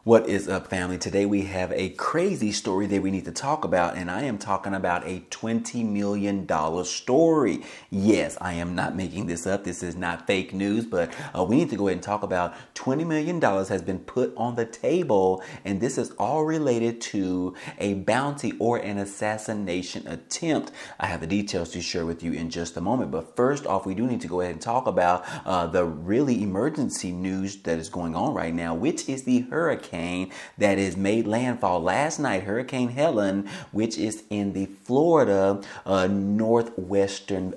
What is up, family? Today we have a crazy story that we need to talk about, and I am talking about a $20 million story. Yes, I am not making this up. This is not fake news, but we need to go ahead and talk about $20 million has been put on the table, and this is all related to a bounty or an assassination attempt. I have the details to share with you in just a moment, but first off, we do need to go ahead and talk about the really emergency news that is going on right now, which is the hurricane that has made landfall last night, Hurricane Helene, which is in the Florida northwestern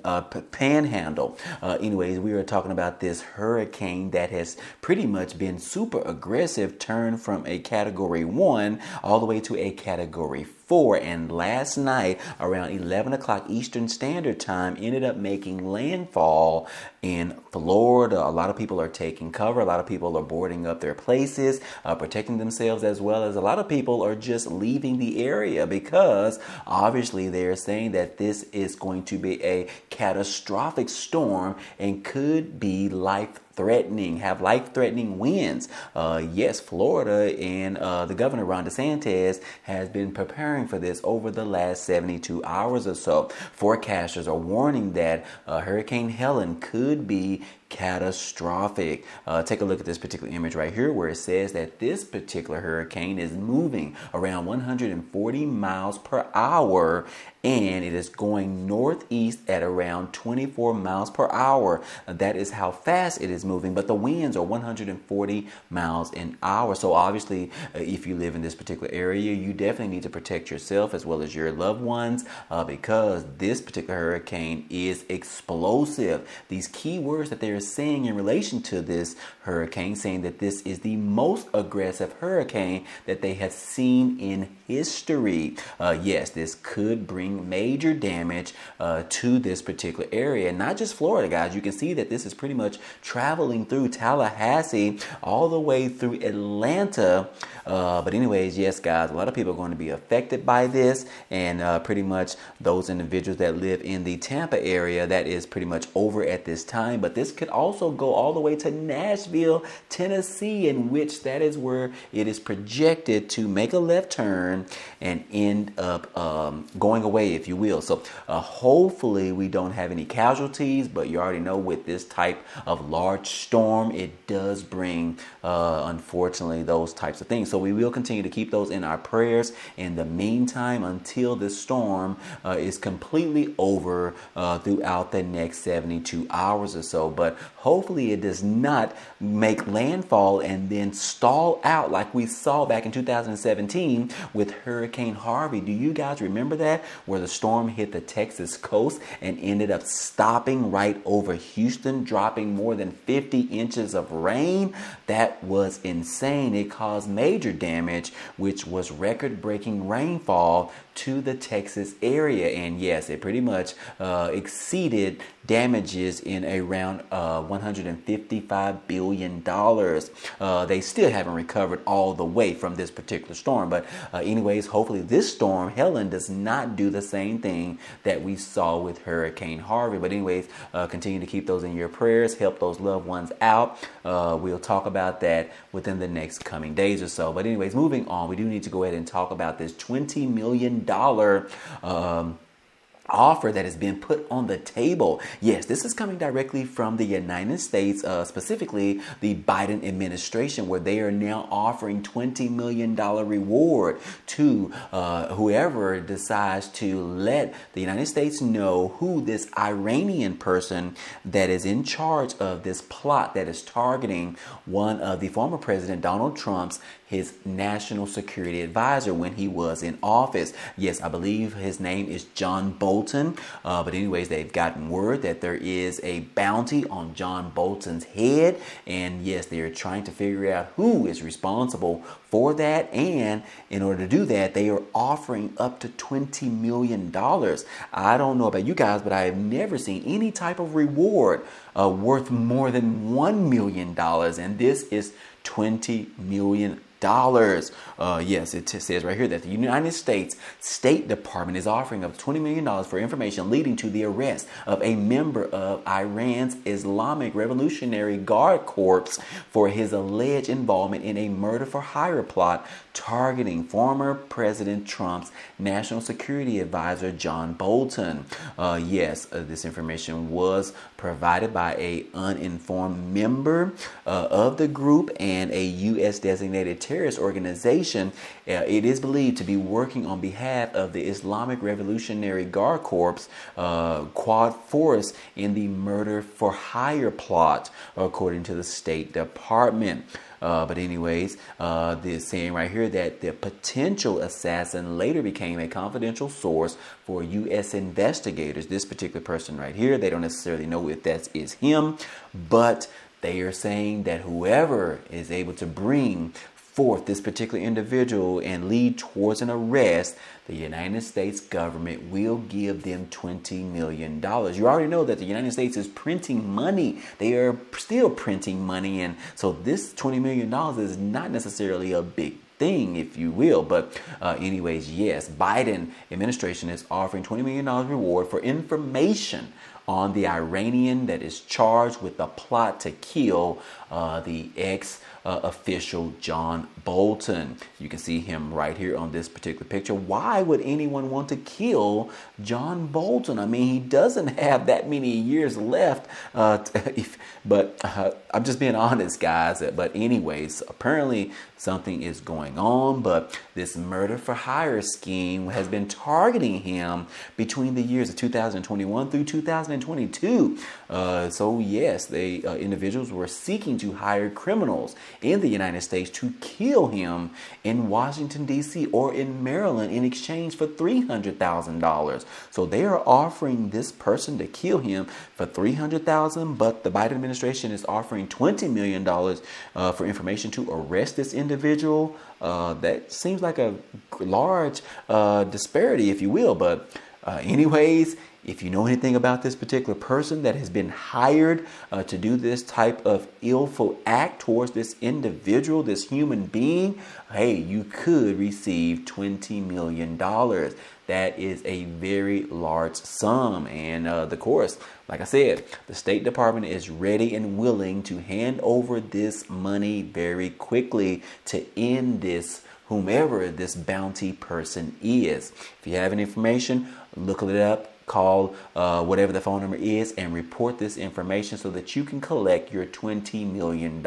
panhandle. Anyways, we are talking about this hurricane that has pretty much been super aggressive, turned from a category 1 all the way to a category 4, and last night around 11 o'clock Eastern Standard Time ended up making landfall in Florida. A lot of people are taking cover. A lot of people are boarding up their places, protecting themselves, as well as a lot of people are just leaving the area because obviously they're saying that this is going to be a catastrophic storm and could be have life-threatening winds. Yes, Florida and the governor, Ron DeSantis, has been preparing for this over the last 72 hours or so. Forecasters are warning that Hurricane Helene could be catastrophic. Take a look at this particular image right here where it says that this particular hurricane is moving around 140 miles per hour and it is going northeast at around 24 miles per hour. That is how fast it is moving, but the winds are 140 miles an hour. So obviously, if you live in this particular area, you definitely need to protect yourself as well as your loved ones because this particular hurricane is explosive. These key words that they're saying in relation to this hurricane, saying that this is the most aggressive hurricane that they have seen in history. Yes, this could bring major damage to this particular area, and not just Florida, guys. You can see that this is pretty much traveling through Tallahassee all the way through Atlanta. But anyways, yes, guys, a lot of people are going to be affected by this, and pretty much those individuals that live in the Tampa area, that is pretty much over at this time. But this could also go all the way to Nashville, Tennessee, in which that is where it is projected to make a left turn and end up going away, if you will. So hopefully we don't have any casualties, but you already know with this type of large storm, it does bring, unfortunately, those types of things. So we will continue to keep those in our prayers in the meantime until this storm is completely over throughout the next 72 hours or so. But hopefully it does not make landfall and then stall out like we saw back in 2017 with Hurricane Harvey. Do you guys remember that? Where the storm hit the Texas coast and ended up stopping right over Houston, dropping more than 50 inches of rain. That was insane. It caused major damage, which was record-breaking rainfall to the Texas area. And yes, it pretty much exceeded damages in around $155 billion. They still haven't recovered all the way from this particular storm. But anyways, hopefully this storm, Helene, does not do the same thing that we saw with Hurricane Harvey. But anyways, continue to keep those in your prayers. Help those loved ones out. We'll talk about that within the next coming days or so. But anyways, moving on, we do need to go ahead and talk about this $20 million offer that has been put on the table. Yes, this is coming directly from the United States, specifically the Biden administration, where they are now offering $20 million reward to whoever decides to let the United States know who this Iranian person that is in charge of this plot that is targeting one of the former President Donald Trump's his national security advisor when he was in office. Yes, I believe his name is John Bolton. But anyways, they've gotten word that there is a bounty on John Bolton's head. And yes, they're trying to figure out who is responsible for that. And in order to do that, they are offering up to $20 million. I don't know about you guys, but I have never seen any type of reward worth more than $1 million. And this is $20 million Yes, it says right here that the United States State Department is offering up $20 million for information leading to the arrest of a member of Iran's Islamic Revolutionary Guard Corps for his alleged involvement in a murder-for-hire plot targeting former President Trump's national security advisor, John Bolton. This information was provided by an uninformed member of the group and a U.S. designated terrorist organization. It is believed to be working on behalf of the Islamic Revolutionary Guard Corps Quad Force in the murder-for-hire plot, according to the State Department. But anyways, they're saying right here that the potential assassin later became a confidential source for U.S. investigators. This particular person right here, they don't necessarily know if that is him, but they are saying that whoever is able to bring forth this particular individual and lead towards an arrest, the United States government will give them $20 million. You already know that the United States is printing money. They are still printing money. And so this $20 million is not necessarily a big thing, if you will. But anyways, yes, Biden administration is offering $20 million reward for information on the Iranian that is charged with the plot to kill the ex-official John Bolton. You can see him right here on this particular picture. Why would anyone want to kill John Bolton? I mean, he doesn't have that many years left. But I'm just being honest, guys. But anyways, apparently something is going on. But this murder for hire scheme has been targeting him between the years of 2021 through 2022. So yes, individuals were seeking to hire criminals in the United States to kill him in Washington, D.C. or in Maryland in exchange for $300,000. So they are offering this person to kill him for $300,000, but the Biden administration is offering $20 million for information to arrest this individual. That seems like a large disparity, if you will. But anyways, if you know anything about this particular person that has been hired to do this type of illful act towards this individual, this human being, hey, you could receive $20 million. That is a very large sum. And of course, like I said, the State Department is ready and willing to hand over this money very quickly to end this, whomever this bounty person is. If you have any information, look it up. Call whatever the phone number is and report this information so that you can collect your $20 million.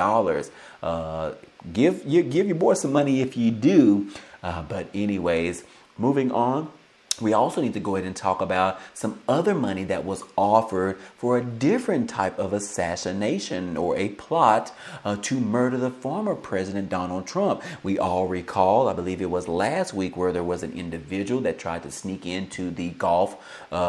Give your boy some money if you do. But anyways, moving on. We also need to go ahead and talk about some other money that was offered for a different type of assassination or a plot to murder the former President Donald Trump. We all recall, I believe it was last week, where there was an individual that tried to sneak into the golf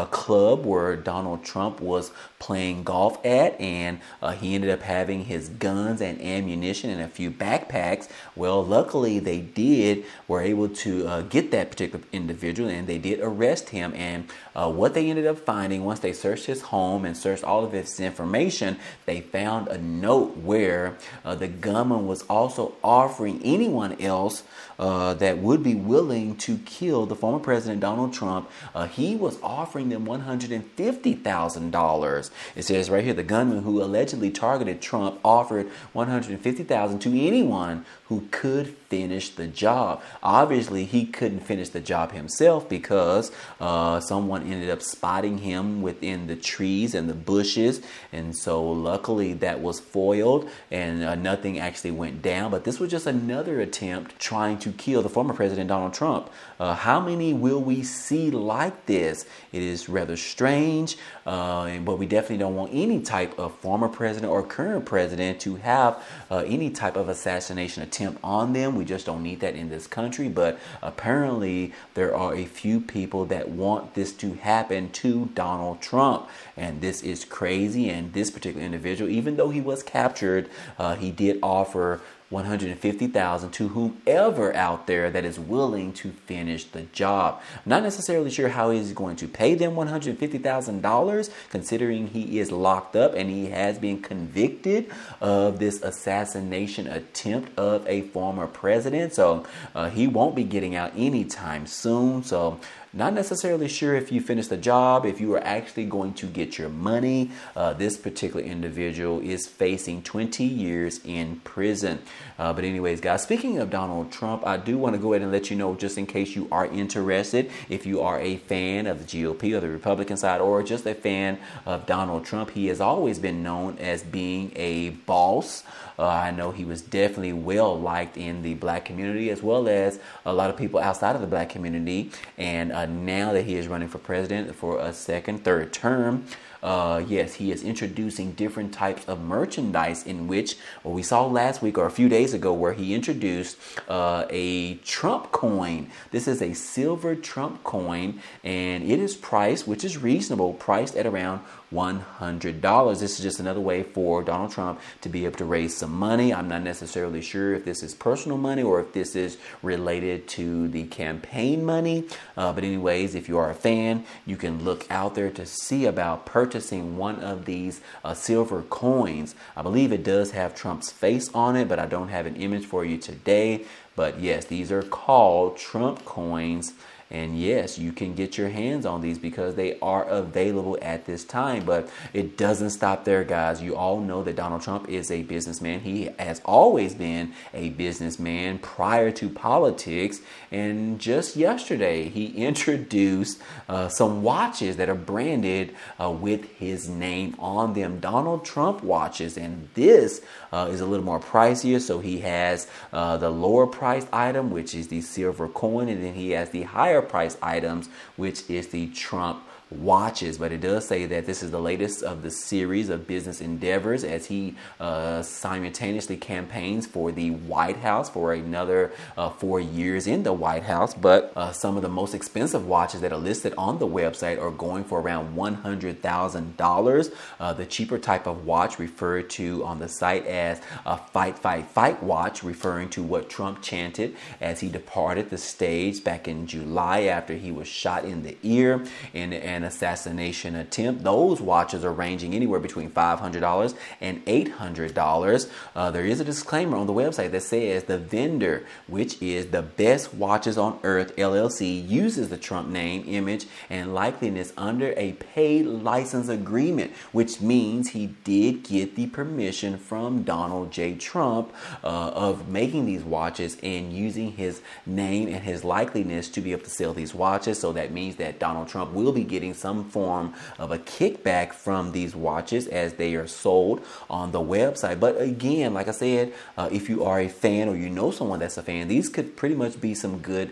club where Donald Trump was playing golf at, and he ended up having his guns and ammunition and a few backpacks. Well, luckily they were able to get that particular individual, and they did arrest him. And what they ended up finding, once they searched his home and searched all of his information, they found a note where the gunman was also offering anyone else that would be willing to kill the former President Donald Trump. He was offering them $150,000. It says right here, the gunman who allegedly targeted Trump offered $150,000 to anyone who could finish the job. Obviously, he couldn't finish the job himself because someone ended up spotting him within the trees and the bushes. And so luckily that was foiled and nothing actually went down. But this was just another attempt trying to kill the former President Donald Trump. How many will we see like this? It is rather strange, but we definitely don't want any type of former president or current president to have any type of assassination attempt on them. We just don't need that in this country. But apparently there are a few people that want this to happen to Donald Trump. And this is crazy. And this particular individual, even though he was captured, he did offer $150,000 to whomever out there that is willing to finish the job. I'm not necessarily sure how he's going to pay them $150,000, considering he is locked up and he has been convicted of this assassination attempt of a former president. So he won't be getting out anytime soon. So not necessarily sure if you finish the job, if you are actually going to get your money. This particular individual is facing 20 years in prison. But anyways, guys, speaking of Donald Trump, I do want to go ahead and let you know, just in case you are interested, if you are a fan of the GOP or the Republican side, or just a fan of Donald Trump, he has always been known as being a boss. I know he was definitely well liked in the black community, as well as a lot of people outside of the black community. And now that he is running for president for a second, third term, yes, he is introducing different types of merchandise, in which we saw last week or a few days ago where he introduced a Trump coin. This is a silver Trump coin, and it is priced, which is reasonable, priced at around $100. This is just another way for Donald Trump to be able to raise some money. I'm not necessarily sure if this is personal money or if this is related to the campaign money. But anyways, if you are a fan, you can look out there to see about purchasing one of these silver coins. I believe it does have Trump's face on it, but I don't have an image for you today. But yes, these are called Trump coins. And yes, you can get your hands on these because they are available at this time. But it doesn't stop there, guys. You all know that Donald Trump is a businessman. He has always been a businessman prior to politics. And just yesterday, he introduced some watches that are branded with his name on them. Donald Trump watches. And this is a little more pricier. So he has the lower priced item, which is the silver coin. And then he has the higher price items, which is the Trump watches. But it does say that this is the latest of the series of business endeavors, as he simultaneously campaigns for the White House for another 4 years in the White House. But some of the most expensive watches that are listed on the website are going for around $100,000. The cheaper type of watch, referred to on the site as a fight watch, referring to what Trump chanted as he departed the stage back in July after he was shot in the ear in an assassination attempt. Those watches are ranging anywhere between $500 and $800. There is a disclaimer on the website that says the vendor, which is the Best Watches on Earth LLC, uses the Trump name, image, and likeliness under a paid license agreement, which means he did get the permission from Donald J. Trump of making these watches and using his name and his likeliness to be able to sell these watches. So that means that Donald Trump will be getting some form of a kickback from these watches as they are sold on the website. But again, like I said, if you are a fan or you know someone that's a fan, these could pretty much be some good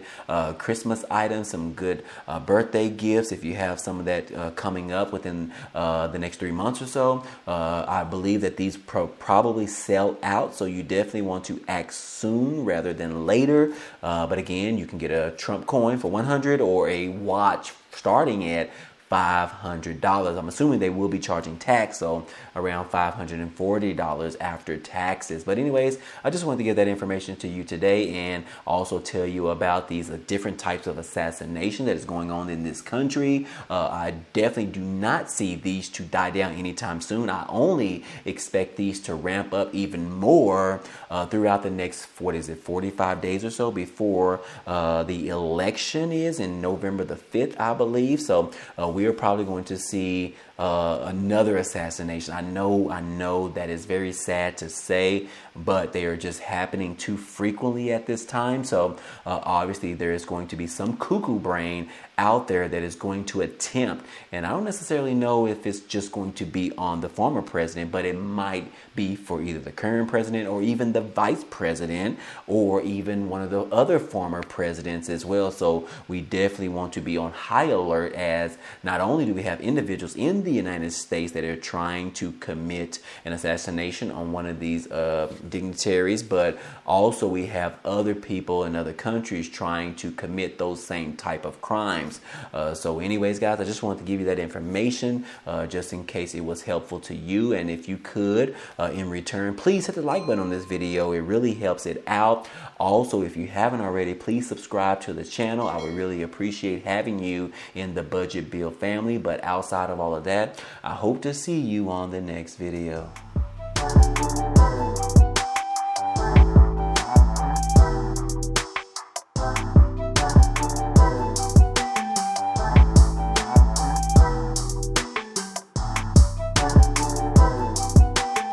Christmas items, some good birthday gifts if you have some of that coming up within the next 3 months or so. I believe that these probably sell out, so you definitely want to act soon rather than later. But again, you can get a Trump coin for $100 or a watch starting at $500. I'm assuming they will be charging tax, so around $540 after taxes. But anyways, I just wanted to get that information to you today and also tell you about these different types of assassination that is going on in this country. I definitely do not see these to die down anytime soon. I only expect these to ramp up even more throughout the next 45 days or so before the election is in November the 5th, I believe. So we are probably going to see another assassination. I know that is very sad to say, but they are just happening too frequently at this time. So obviously there is going to be some cuckoo brain out there that is going to attempt, and I don't necessarily know if it's just going to be on the former president, but it might be for either the current president or even the vice president or even one of the other former presidents as well. So we definitely want to be on high alert, as not only do we have individuals in the United States that are trying to commit an assassination on one of these dignitaries, but also we have other people in other countries trying to commit those same type of crimes. So anyways, guys, I just wanted to give you that information just in case it was helpful to you. And if you could, in return, please hit the like button on this video. It really helps it out. Also, if you haven't already, please subscribe to the channel. I would really appreciate having you in the Budget Bill family. But outside of all of that, I hope to see you on the next video.